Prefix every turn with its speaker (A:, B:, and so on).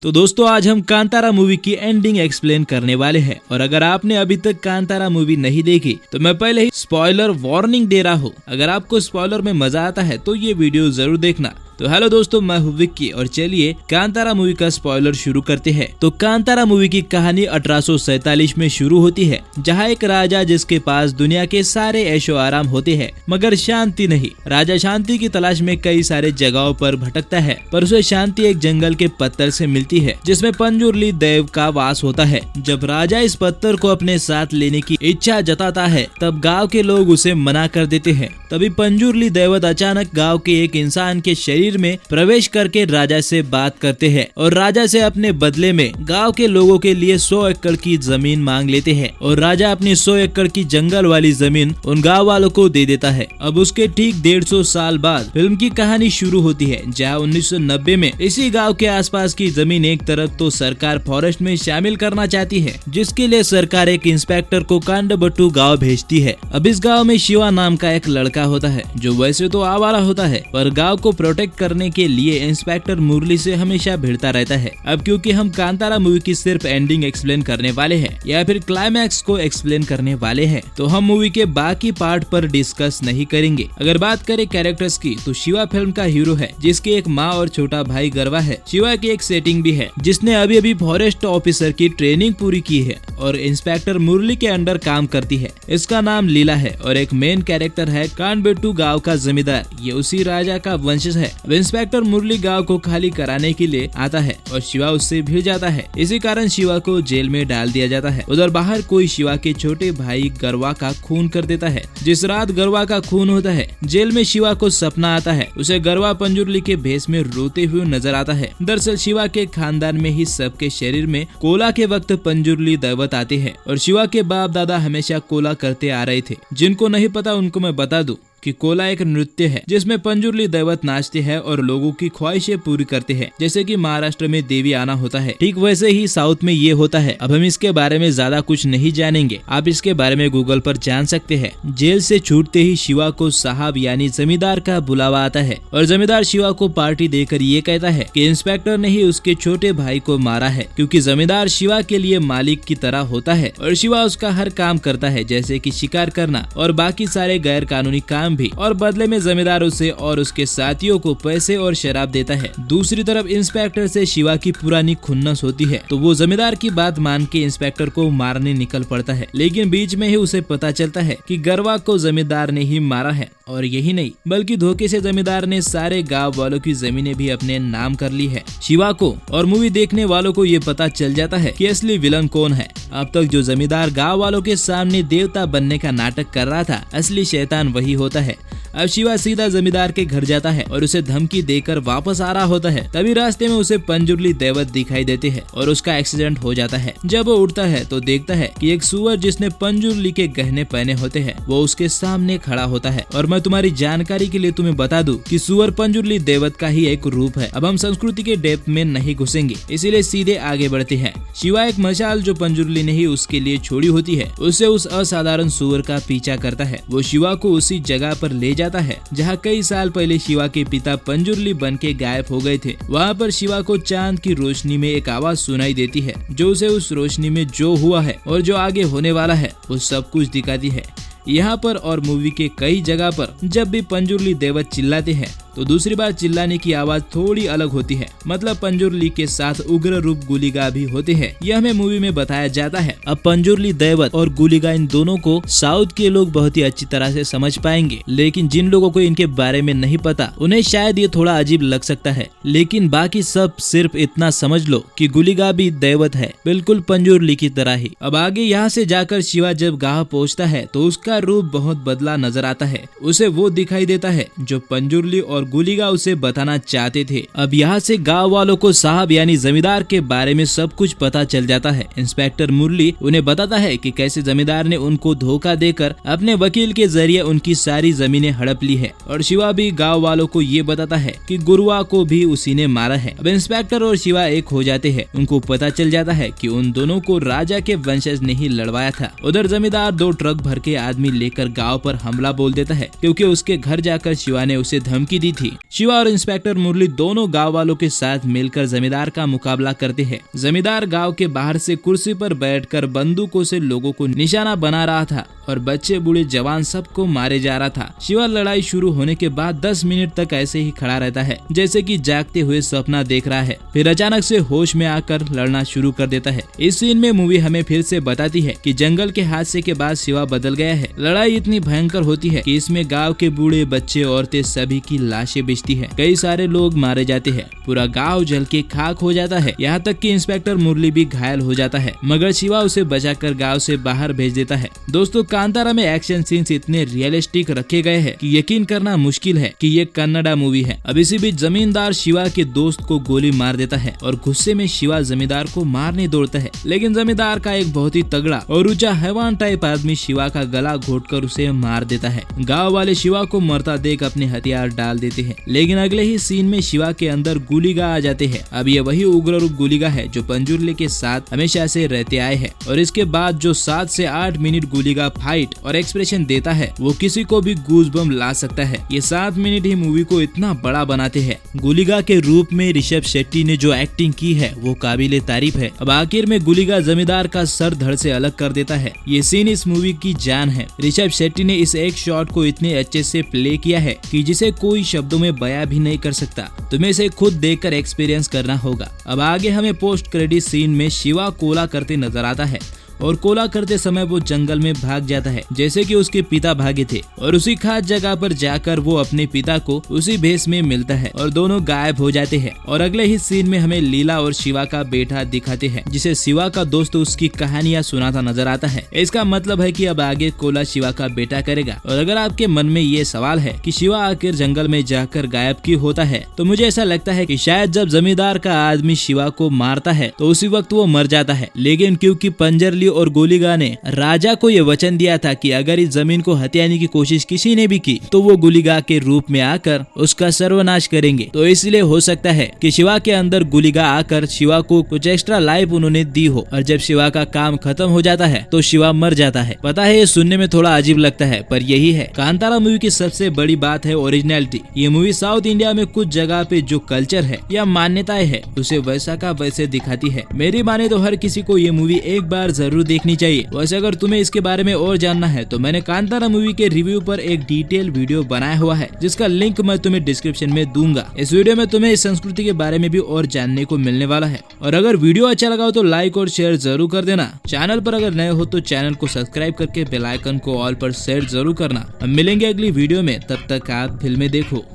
A: तो दोस्तों आज हम कांतारा मूवी की एंडिंग एक्सप्लेन करने वाले हैं और अगर आपने अभी तक कांतारा मूवी नहीं देखी तो मैं पहले ही स्पॉइलर वार्निंग दे रहा हूँ। अगर आपको स्पॉइलर में मजा आता है तो ये वीडियो जरूर देखना। तो हेलो दोस्तों, मैं हूँ विक्की और चलिए कांतारा मूवी का स्पॉइलर शुरू करते हैं। तो कांतारा मूवी की कहानी 1847 में शुरू होती है, जहाँ एक राजा जिसके पास दुनिया के सारे ऐशो आराम होते हैं मगर शांति नहीं। राजा शांति की तलाश में कई सारे जगहों पर भटकता है, पर उसे शांति एक जंगल के पत्थर से मिलती है जिसमें पंजुर्ली देव का वास होता है। जब राजा इस पत्थर को अपने साथ लेने की इच्छा जताता है तब गाँव के लोग उसे मना कर देते हैं। तभी पंजुर्ली देवत अचानक गाँव के एक इंसान के शरीर में प्रवेश करके राजा से बात करते हैं और राजा से अपने बदले में गांव के लोगों के लिए 100 एकड़ की जमीन मांग लेते हैं और राजा अपनी 100 एकड़ की जंगल वाली जमीन उन गांव वालों को दे देता है। अब उसके ठीक 150 साल बाद फिल्म की कहानी शुरू होती है, जहां 1990 में इसी गाँव के आसपास की जमीन एक तरफ तो सरकार फॉरेस्ट में शामिल करना चाहती है, जिसके लिए सरकार एक इंस्पेक्टर को कांडबट्टू गाँव भेजती है। अब इस गाँव में शिवा नाम का एक लड़का होता है जो वैसे तो आवारा होता है पर गाँव को प्रोटेक्ट करने के लिए इंस्पेक्टर मुरली से हमेशा भिड़ता रहता है। अब क्योंकि हम कांतारा मूवी की सिर्फ एंडिंग एक्सप्लेन करने वाले हैं या फिर क्लाइमैक्स को एक्सप्लेन करने वाले हैं, तो हम मूवी के बाकी पार्ट पर डिस्कस नहीं करेंगे। अगर बात करें कैरेक्टर्स की तो शिवा फिल्म का हीरो है जिसकी एक माँ और छोटा भाई गरवा है। शिवा की एक सेटिंग भी है जिसने अभी अभी फॉरेस्ट ऑफिसर की ट्रेनिंग पूरी की है और इंस्पेक्टर मुरली के अंडर काम करती है। इसका नाम लीला है और एक मेन कैरेक्टर है कांडबट्टू गाँव का जमींदार, ये उसी राजा का वंशज है। इंस्पेक्टर मुरली गांव को खाली कराने के लिए आता है और शिवा उससे भिड़ जाता है। इसी कारण शिवा को जेल में डाल दिया जाता है। उधर बाहर कोई शिवा के छोटे भाई गरवा का खून कर देता है। जिस रात गरवा का खून होता है जेल में शिवा को सपना आता है, उसे गरवा पंजुर्ली के भेष में रोते हुए नजर आता है। दरअसल शिवा के खानदान में ही सबके शरीर में कोला के वक्त पंजुर्ली दैवत आते हैं और शिवा के बाप दादा हमेशा कोला करते आ रहे थे। जिनको नहीं पता उनको मैं बता दूं कि कोला एक नृत्य है जिसमें पंजुर्ली दैवत नाचते हैं और लोगों की ख्वाहिशें पूरी करते हैं। जैसे कि महाराष्ट्र में देवी आना होता है, ठीक वैसे ही साउथ में ये होता है। अब हम इसके बारे में ज्यादा कुछ नहीं जानेंगे, आप इसके बारे में गूगल पर जान सकते हैं। जेल से छूटते ही शिवा को साहब यानी जमींदार का बुलावा आता है और जमींदार शिवा को पार्टी देकर ये कहता है कि इंस्पेक्टर ने ही उसके छोटे भाई को मारा है, क्योंकि जमींदार शिवा के लिए मालिक की तरह होता है और शिवा उसका हर काम करता है, जैसे कि शिकार करना और बाकी सारे गैर कानूनी काम भी, और बदले में जमींदार उसे और उसके साथियों को पैसे और शराब देता है। दूसरी तरफ इंस्पेक्टर से शिवा की पुरानी खुन्नस होती है तो वो जमींदार की बात मान के इंस्पेक्टर को मारने निकल पड़ता है, लेकिन बीच में ही उसे पता चलता है कि गरवा को जमींदार ने ही मारा है। और यही नहीं बल्कि धोखे से जमींदार ने सारे गाँव वालों की जमीनें भी अपने नाम कर ली है। शिवा को और मूवी देखने वालों को ये पता चल जाता है कि असली विलन कौन है। अब तक जो जमींदार गाँव वालों के सामने देवता बनने का नाटक कर रहा था, असली शैतान वही होता है। अब शिवा सीधा जमींदार के घर जाता है और उसे धमकी देकर वापस आ रहा होता है। तभी रास्ते में उसे पंजुर्ली देवत दिखाई देते हैं और उसका एक्सीडेंट हो जाता है। जब वो उठता है तो देखता है कि एक सुअर जिसने पंजुर्ली के गहने पहने होते हैं वो उसके सामने खड़ा होता है। और मैं तुम्हारी जानकारी के लिए तुम्हें बता दूं कि सुअर पंजुर्ली देवत का ही एक रूप है। अब हम संस्कृति के डेप्थ में नहीं घुसेंगे, इसीलिए सीधे आगे बढ़ते हैं। शिवा एक मशाल जो पंजुर्ली ने ही उसके लिए छोड़ी होती है, उससे उस असाधारण सुअर का पीछा करता है। वो शिवा को उसी जगह पर ले जाता है जहाँ कई साल पहले शिवा के पिता पंजुर्ली बन के गायब हो गए थे। वहाँ पर शिवा को चांद की रोशनी में एक आवाज सुनाई देती है जो उसे उस रोशनी में जो हुआ है और जो आगे होने वाला है वो सब कुछ दिखाती है। यहाँ पर और मूवी के कई जगह पर जब भी पंजुर्ली देवत चिल्लाते हैं तो दूसरी बार चिल्लाने की आवाज थोड़ी अलग होती है, मतलब पंजुर्ली के साथ उग्र रूप गुलिगा भी होते हैं। यह हमें मूवी में बताया जाता है। अब पंजुर्ली देवत और गुलिगा इन दोनों को साउथ के लोग बहुत ही अच्छी तरह से समझ पाएंगे, लेकिन जिन लोगों को इनके बारे में नहीं पता उन्हें शायद ये थोड़ा अजीब लग सकता है। लेकिन बाकी सब सिर्फ इतना समझ लो कि गुलिगा भी देवत है, बिल्कुल पंजुर्ली की तरह ही। अब आगे यहाँ से जाकर शिवा जब गाँव पहुँचता है तो उसका रूप बहुत बदला नजर आता है। उसे वो दिखाई देता है जो पंजुर्ली और गुलिगा उसे बताना चाहते थे। अब यहाँ से गाँव वालों को साहब यानी जमींदार के बारे में सब कुछ पता चल जाता है। इंस्पेक्टर मुरली उन्हें बताता है कि कैसे जमींदार ने उनको धोखा देकर अपने वकील के जरिए उनकी सारी जमीनें हड़प ली है। और शिवा भी गाँव वालों को ये बताता है कि गुरुआ को भी उसी ने मारा है। अब इंस्पेक्टर और शिवा एक हो जाते हैं। उनको पता चल जाता है कि उन दोनों को राजा के वंशज ने ही लड़वाया था। उधर जमींदार 2 ट्रक भर के आदमी लेकर गाँव पर हमला बोल देता है, क्योंकि उसके घर जाकर शिवा ने उसे धमकी दी होती थी। शिवा और इंस्पेक्टर मुरली दोनों गांव वालों के साथ मिलकर जमींदार का मुकाबला करते हैं। जमींदार गांव के बाहर से कुर्सी पर बैठकर बंदूकों से लोगों को निशाना बना रहा था और बच्चे बूढ़े जवान सबको मारे जा रहा था। शिवा लड़ाई शुरू होने के बाद 10 मिनट तक ऐसे ही खड़ा रहता है जैसे कि जागते हुए सपना देख रहा है, फिर अचानक से होश में आकर लड़ना शुरू कर देता है। इस सीन में मूवी हमें फिर से बताती है कि जंगल के हादसे के बाद शिवा बदल गया है। लड़ाई इतनी भयंकर होती है कि इसमें गांव के बूढ़े बच्चे औरतें सभी की लाशें बिछती है, कई सारे लोग मारे जाते हैं, पूरा गाँव जल के खाक हो जाता है, यहाँ तक कि इंस्पेक्टर मुरली भी घायल हो जाता है, मगर शिवा उसे बचाकर गाँव से बाहर भेज देता है। दोस्तों, कांतारा में एक्शन सीन्स इतने रियलिस्टिक रखे गए हैं कि यकीन करना मुश्किल है कि ये कन्नड़ा मूवी है। अब इसी बीच जमींदार शिवा के दोस्त को गोली मार देता है और गुस्से में शिवा जमींदार को मारने दौड़ता है, लेकिन जमींदार का एक बहुत ही तगड़ा और ऊंचा हैवान टाइप आदमी शिवा का गला घोटकर उसे मार देता है। गाँव वाले शिवा को मरता देख अपने हथियार डाल देते हैं, लेकिन अगले ही सीन में शिवा के अंदर गुलिगा आ जाते हैं। अब ये वही उग्र रूप गुलिगा है जो पंजुर्ली के साथ हमेशा से रहते आए हैं और इसके बाद जो 7 से 8 मिनट गुलिगा फाइट और एक्सप्रेशन देता है वो किसी को भी गूज़बम्प ला सकता है। ये 7 मिनट ही मूवी को इतना बड़ा बनाते हैं। गुलिगा के रूप में ऋषभ शेट्टी ने जो एक्टिंग की है वो काबिले तारीफ है। अब आखिर में गुलिगा जमींदार का सर धड़ से अलग कर देता है। ये सीन इस मूवी की जान है। ऋषभ शेट्टी ने इस एक शॉट को इतने अच्छे से प्ले किया है कि जिसे कोई शब्दों में बयां भी नहीं कर सकता। तुम्हें इसे खुद देखकर एक्सपीरियंस करना होगा। अब आगे हमें पोस्ट क्रेडिट सीन में शिवा कोला करते नजर आता है और कोला करते समय वो जंगल में भाग जाता है जैसे कि उसके पिता भागे थे और उसी खास जगह पर जाकर वो अपने पिता को उसी भेष में मिलता है और दोनों गायब हो जाते हैं। और अगले ही सीन में हमें लीला और शिवा का बेटा दिखाते हैं जिसे शिवा का दोस्त उसकी कहानियां सुनाता नजर आता है। इसका मतलब है कि अब आगे कोला शिवा का बेटा करेगा। और अगर आपके मन में ये सवाल है कि शिवा आखिर जंगल में जाकर गायब क्यों होता है, तो मुझे ऐसा लगता है कि शायद जब जमींदार का आदमी शिवा को मारता है तो उसी वक्त वो मर जाता है, लेकिन क्योंकि पंजरली और गुलिगा ने राजा को ये वचन दिया था कि अगर इस जमीन को हथियाने की कोशिश किसी ने भी की तो वो गुलिगा के रूप में आकर उसका सर्वनाश करेंगे, तो इसलिए हो सकता है कि शिवा के अंदर गुलिगा आकर शिवा को कुछ एक्स्ट्रा लाइफ उन्होंने दी हो और जब शिवा का काम खत्म हो जाता है तो शिवा मर जाता है। पता है ये सुनने में थोड़ा अजीब लगता है पर यही है। कांतारा मूवी की सबसे बड़ी बात है ओरिजिनलिटी। ये मूवी साउथ इंडिया में कुछ जगह पे जो कल्चर है या मान्यताएं है उसे वैसा का वैसे दिखाती है। मेरी माने तो हर किसी को ये मूवी एक बार जरूर देखनी चाहिए। वैसे अगर तुम्हें इसके बारे में और जानना है तो मैंने कांतारा मूवी के रिव्यू पर एक डिटेल वीडियो बनाया हुआ है जिसका लिंक मैं तुम्हें डिस्क्रिप्शन में दूंगा। इस वीडियो में तुम्हें इस संस्कृति के बारे में भी और जानने को मिलने वाला है। और अगर वीडियो अच्छा लगा हो तो लाइक और शेयर जरूर कर देना। चैनल पर अगर नए हो तो चैनल को सब्सक्राइब करके बेल आइकन को ऑल पर सेट जरूर करना। हम मिलेंगे अगली वीडियो में, तब तक आप फिल्में देखो।